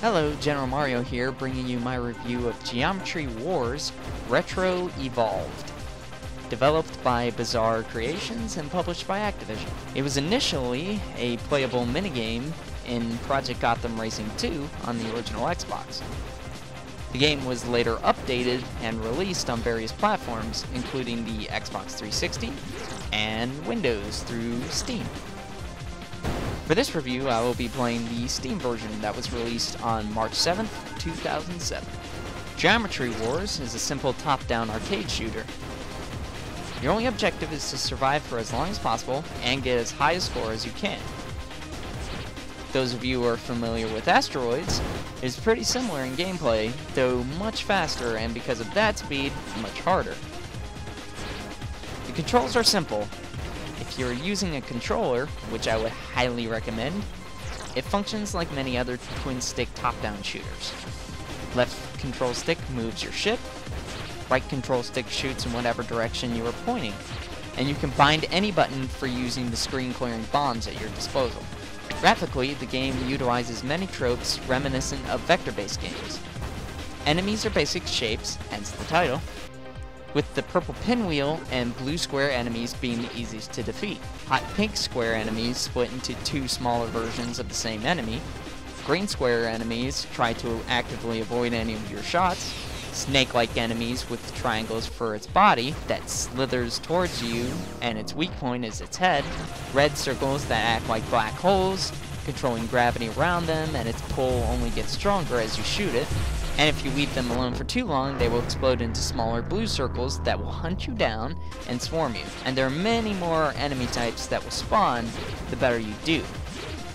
Hello, GeneralMario here, bringing you my review of Geometry Wars Retro Evolved. Developed by Bizarre Creations and published by Activision. It was initially a playable minigame in Project Gotham Racing 2 on the original Xbox. The game was later updated and released on various platforms, including the Xbox 360 and Windows through Steam. For this review, I will be playing the Steam version that was released on March 7th, 2007. Geometry Wars is a simple top-down arcade shooter. Your only objective is to survive for as long as possible and get as high a score as you can. Those of you who are familiar with Asteroids, it is pretty similar in gameplay, though much faster, and because of that speed, much harder. The controls are simple. If you're using a controller, which I would highly recommend, it functions like many other twin-stick top-down shooters. Left control stick moves your ship, right control stick shoots in whatever direction you are pointing, and you can bind any button for using the screen-clearing bombs at your disposal. Graphically, the game utilizes many tropes reminiscent of vector-based games. Enemies are basic shapes, hence the title, with the purple pinwheel and blue square enemies being the easiest to defeat. Hot pink square enemies split into two smaller versions of the same enemy. Green square enemies try to actively avoid any of your shots. Snake-like enemies with triangles for its body that slithers towards you, and its weak point is its head. Red circles that act like black holes, controlling gravity around them, and its pull only gets stronger as you shoot it. And if you leave them alone for too long, they will explode into smaller blue circles that will hunt you down and swarm you. And there are many more enemy types that will spawn the better you do.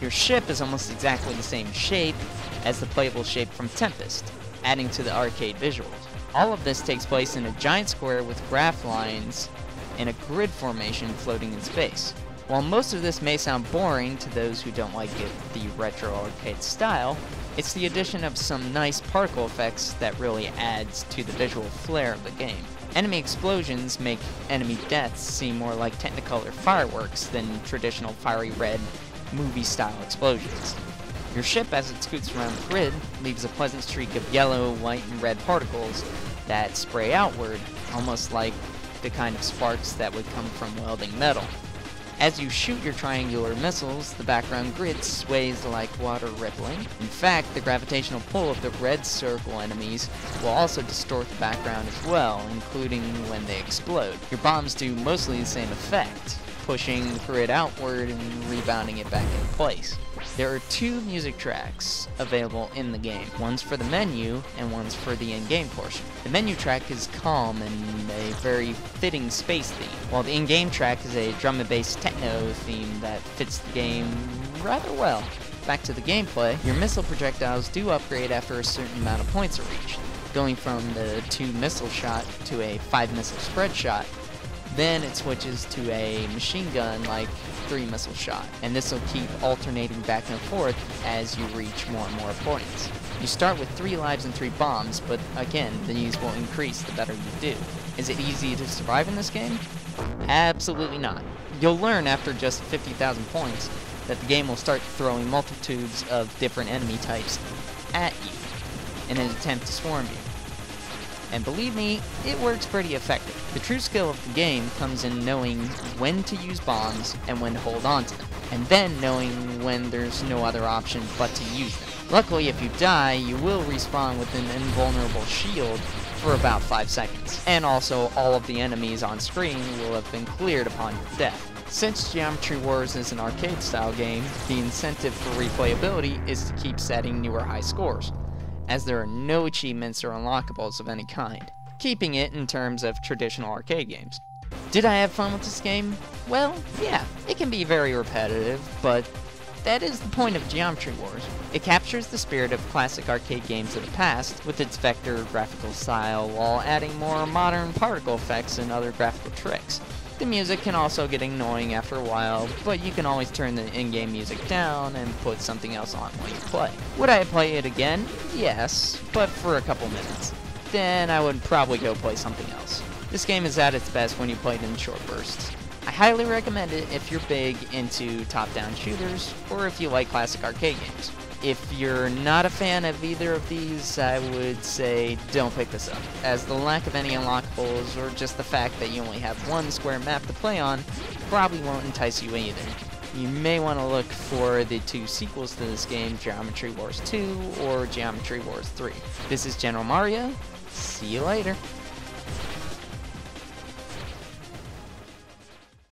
Your ship is almost exactly the same shape as the playable shape from Tempest, adding to the arcade visuals. All of this takes place in a giant square with graph lines in a grid formation floating in space. While most of this may sound boring to those who don't like the retro arcade style, it's the addition of some nice particle effects that really adds to the visual flair of the game. Enemy explosions make enemy deaths seem more like Technicolor fireworks than traditional fiery red movie-style explosions. Your ship, as it scoots around the grid, leaves a pleasant streak of yellow, white, and red particles that spray outward, almost like the kind of sparks that would come from welding metal. As you shoot your triangular missiles, the background grid sways like water rippling. In fact, the gravitational pull of the red circle enemies will also distort the background as well, including when they explode. Your bombs do mostly the same effect, pushing the grid outward and rebounding it back into place. There are two music tracks available in the game. One's for the menu, and one's for the in-game portion. The menu track is calm and a very fitting space theme, while the in-game track is a drum and bass techno theme that fits the game rather well. Back to the gameplay, your missile projectiles do upgrade after a certain amount of points are reached, going from the 2 missile shot to a 5 missile spread shot. Then it switches to a machine gun like 3 missile shot, and this will keep alternating back and forth as you reach more and more points. You start with 3 lives and 3 bombs, but again, these will increase the better you do. Is it easy to survive in this game? Absolutely not. You'll learn after just 50,000 points that the game will start throwing multitudes of different enemy types at you in an attempt to swarm you. And believe me, it works pretty effective. The true skill of the game comes in knowing when to use bombs and when to hold on to them, and then knowing when there's no other option but to use them. Luckily, if you die, you will respawn with an invulnerable shield for about 5 seconds, and also all of the enemies on screen will have been cleared upon your death. Since Geometry Wars is an arcade-style game, the incentive for replayability is to keep setting newer high scores, as there are no achievements or unlockables of any kind, keeping it in terms of traditional arcade games. Did I have fun with this game? Well, yeah, it can be very repetitive, but that is the point of Geometry Wars. It captures the spirit of classic arcade games of the past with its vector graphical style while adding more modern particle effects and other graphical tricks. The music can also get annoying after a while, but you can always turn the in-game music down and put something else on while you play. Would I play it again? Yes, but for a couple minutes. Then I would probably go play something else. This game is at its best when you play it in short bursts. I highly recommend it if you're big into top-down shooters, or if you like classic arcade games. If you're not a fan of either of these, I would say don't pick this up, as the lack of any unlockables or just the fact that you only have one square map to play on probably won't entice you either. You may want to look for the 2 sequels to this game, Geometry Wars 2 or Geometry Wars 3. This is GeneralMario. See you later.